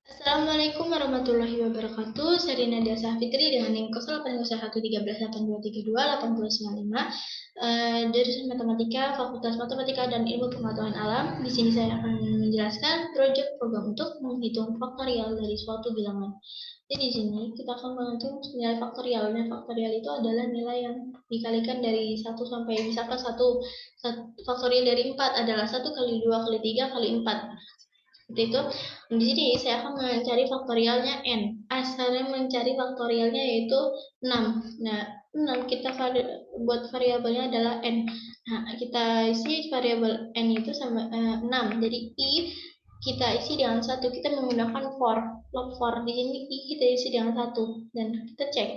Assalamualaikum warahmatullahi wabarakatuh. Saya Rina Diasa Fitri dengan NIM 081313828095 jurusan Matematika, Fakultas Matematika dan Ilmu Pengetahuan Alam. Di sini saya akan menjelaskan proyek program untuk menghitung faktorial dari suatu bilangan. Jadi di sini kita akan menghitung nilai faktorial. Nilai faktorial itu adalah nilai yang dikalikan dari 1 sampai misalkan 1 faktorial dari 4 adalah 1 kali 2 kali 3 kali 4. Seperti itu. Di sini saya akan mencari faktorialnya n. Asalnya mencari faktorialnya yaitu 6. Nah, 6 kita buat variabelnya adalah n. Nah, kita isi variabel n itu sama 6. Jadi i kita isi dengan 1. Kita menggunakan for, log for. Di sini i kita isi dengan 1 dan kita cek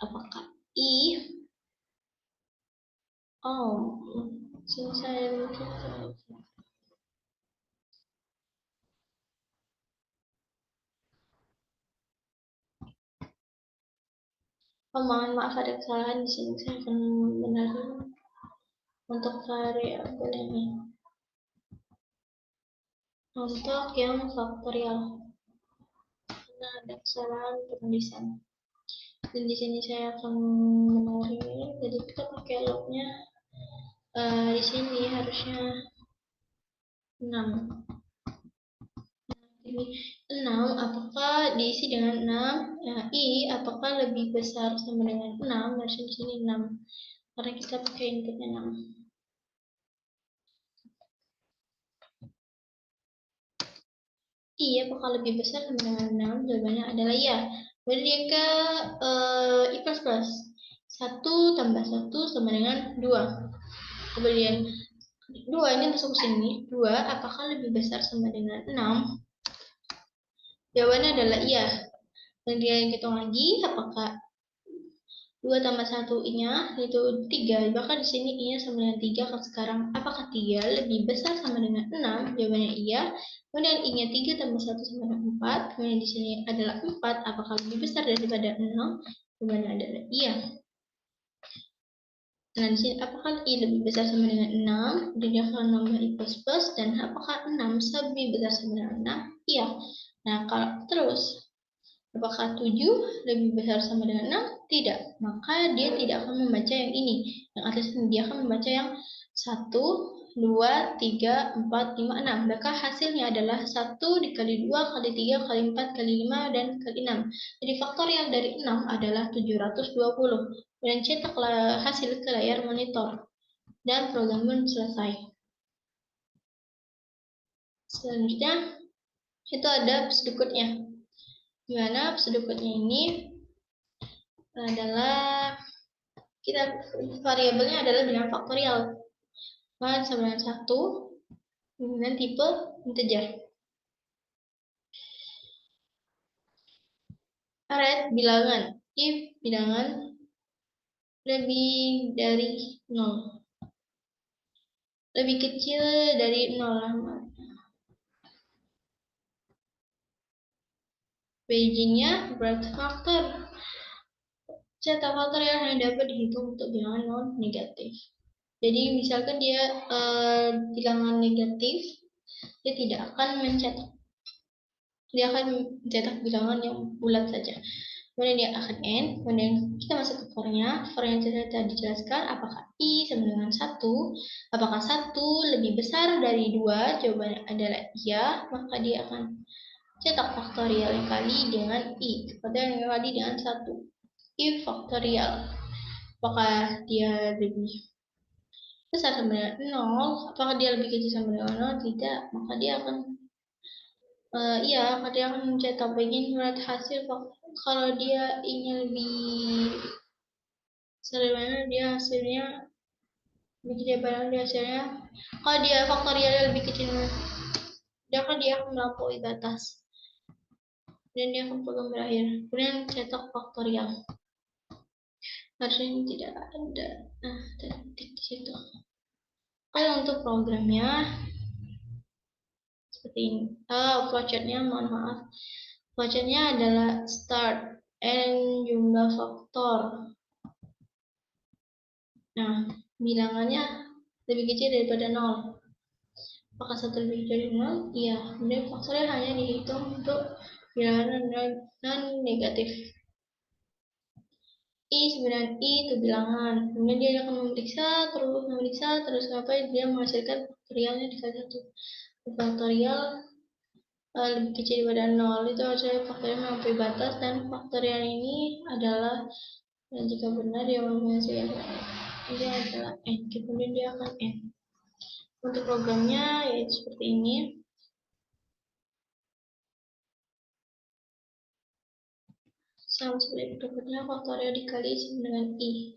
apakah i sini saya mohon maaf ada kesalahan di sini. Saya akan membenarkan untuk variabel ini. Untuk yang faktorial, karena ada kesalahan penulisan. Dan di sini saya akan menari. Jadi kita pakai lognya di sini harusnya 6. Ini 6 apakah diisi dengan 6? I apakah lebih besar sama dengan 6? Harusnya di sini 6. Karena kita pakai inputnya 6. I apakah lebih besar sama dengan 6? Jawabannya adalah iya. Kemudian ke I plus plus. 1 tambah 1 sama dengan 2. Kemudian 2 ini masuk ke sini. 2 apakah lebih besar sama dengan 6? Jawabannya adalah iya. Kemudian hitung lagi apakah 2 tambah 1 I-nya itu 3. Bahkan di sini I-nya sama dengan 3. Sekarang apakah 3 lebih besar sama dengan 6? Jawabannya iya. Kemudian I-nya 3 tambah 1 sama dengan 4. Kemudian di sini adalah 4. Apakah lebih besar daripada 6? Jawabannya adalah iya. Nah, di sini apakah I lebih besar sama dengan 6? Jadi akan nambah I plus plus. Dan apakah 6 lebih besar sama dengan 6? Iya. Nah, kalau terus, apakah 7 lebih besar sama dengan 6? Tidak. Maka dia tidak akan membaca yang ini. Yang atas ini dia akan membaca yang 1, 2, 3, 4, 5, 6. Maka hasilnya adalah 1 dikali 2 kali 3 kali 4 kali 5 dan kali 6. Jadi faktorial dari 6 adalah 720. Dan cetaklah hasil ke layar monitor. Dan program pun selesai. Selanjutnya itu ada berikutnya. Gimana berikutnya ini adalah kita variabelnya adalah bilangan faktorial. Sama dengan 1 dengan tipe integer. Array bilangan. If bilangan lebih dari 0. Lebih kecil dari 0. Beijingnya berat faktor. Cetak faktorial hanya dapat dihitung untuk bilangan non negatif. Jadi misalkan dia bilangan negatif, dia tidak akan mencetak. Dia akan mencetak bilangan yang bulat saja. Kemudian dia akan n, kemudian kita masuk ke for-nya. For-nya sudah dijelaskan apakah i sama dengan 1, apakah 1 lebih besar dari 2, jawabannya adalah iya, maka dia akan cetak faktorial yang kali dengan i, faktorial yang kali dengan 1. I faktorial, apakah dia lebih besar sama dengan 0, apakah dia lebih kecil sama dengan 0, tidak, maka dia akan iya, dia akan mencetak begini melihat hasil. Kalau dia ingin lebih sederhana, dia hasilnya lebih daripada dia hasilnya. Kalau dia faktorialnya lebih kecil, dia akan melampaui batas dan dia akan program berakhir. Kemudian cetak faktorial. Harusnya ini tidak ada titik di situ. Kalau untuk programnya seperti ini. Flowchartnya mohon maaf. Flowchartnya adalah start and jumlah faktor. Nah, bilangannya lebih kecil daripada 0. Apakah 1 lebih kecil dari 0? Iya. Kemudian faktornya hanya dihitung untuk bilangan non-negatif. Sebenarnya itu bilangan. Kemudian dia akan memeriksa terus sampai dia menghasilkan faktorialnya dikali satu. Faktorial lebih kecil daripada 0 itu harusnya faktorial melampaui batas, dan faktorial ini adalah, dan jika benar dia menghasilkan ini adalah n. Kemudian dia akan n. Untuk programnya yaitu seperti ini. Sama seperti berikutnya, faktorial dikali sama dengan i.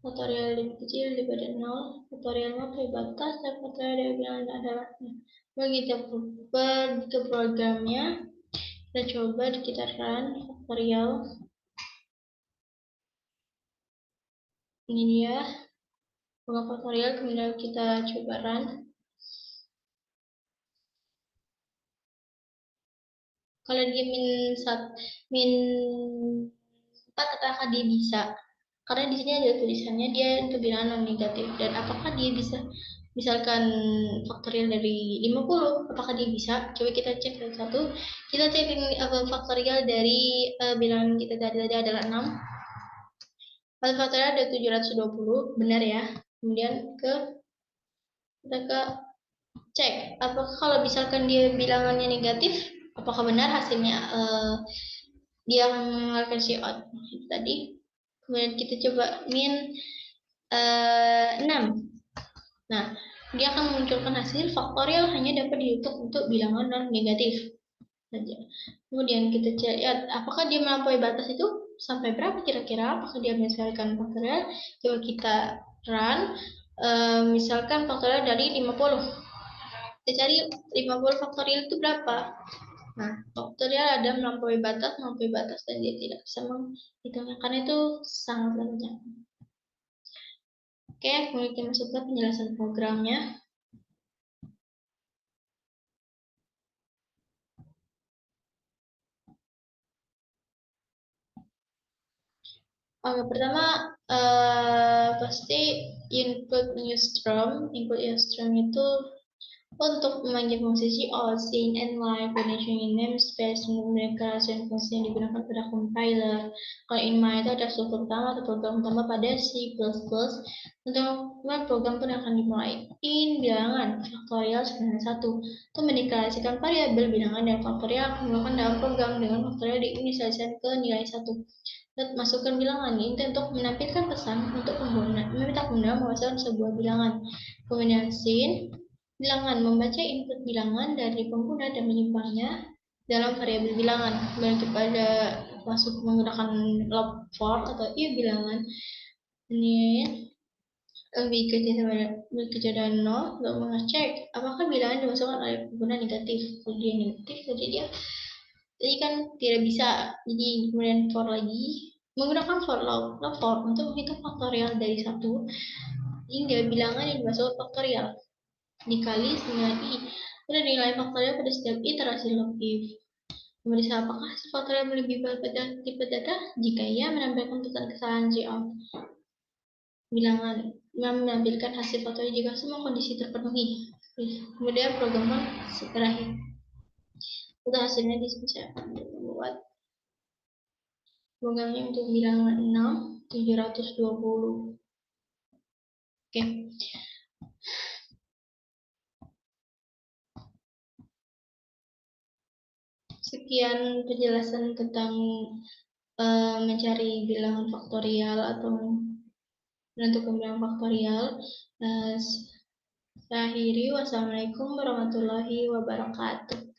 Faktorial lebih kecil daripada 0, faktorial melampaui batas, dan faktorial dari bilangan adalah 0. Bagi kita ke programnya, kita coba kita run faktorial. Ini dia program faktorial, kemudian kita coba run. Kalau dia min 4, apakah dia bisa? Karena di sini ada tulisannya dia untuk bilangan non negatif, dan apakah dia bisa misalkan faktorial dari 50, apakah dia bisa? Coba kita cek satu. Kita cek faktorial dari bilangan kita tadi adalah 6. Faktorial ada 720, benar ya. Kemudian kita cek apakah kalau misalkan dia bilangannya negatif, apakah benar hasilnya dia akan mengeluarkan Cout tadi. Kemudian kita coba min 6. Nah, dia akan memunculkan hasil faktorial hanya dapat dihitung untuk bilangan non negatif saja. Kemudian kita lihat apakah dia melampaui batas itu sampai berapa kira-kira, apakah dia menghasilkan faktorial. Coba kita run, misalkan faktorial dari 50. Kita cari 50 faktorial itu berapa. Nah, faktorial ada melampaui batas, dan dia tidak bisa menghitungnya karena itu sangat banyak. Oke, kemudian kita masuk ke penjelasan programnya. Oke, pertama pasti input newsstring itu untuk memanggil fungsi cout, scene, and line, condition in namespace, mendeklarasikan fungsi yang digunakan pada compiler. Kalau in my itu ada struktur utama atau program utama pada C++. Untuk program pun akan dimulai. In bilangan faktorial sebenarnya 1 untuk mendeklarasikan variabel bilangan, dan faktorial akan menggunakan dalam program dengan faktorial diinisialisasikan ke nilai 1. Masukkan bilangan ini untuk menampilkan pesan untuk pengguna, meminta pengguna memasukkan sebuah bilangan. Kemudian scene bilangan membaca input bilangan dari pengguna dan menyimpannya dalam variabel bilangan. Dan kepada masuk menggunakan log for atau if bilangan ini lebih kecil dari 0 untuk mengecek apakah bilangan dimasukkan oleh pengguna negatif. Kalau dia negatif, jadi dia kan tidak bisa. Jadi kemudian for lagi menggunakan for log for untuk menghitung faktorial dari 1 hingga bilangan yang dimasukkan faktorial dikali dengan i. Pada nilai faktorial pada setiap iterasi log if. Memeriksa apakah hasil faktorial melebihi pada tipe data. Jika ia menampilkan pesan kesalahan Cout. Bilangan menampilkan hasil faktorial jika semua kondisi terpenuhi. Kemudian program pun berakhir. Untuk hasilnya bisa membuat programnya untuk bilangan 6 720. Oke. Sekian penjelasan tentang mencari bilangan faktorial atau menentukan bilangan faktorial. Saya akhiri. Wassalamualaikum warahmatullahi wabarakatuh.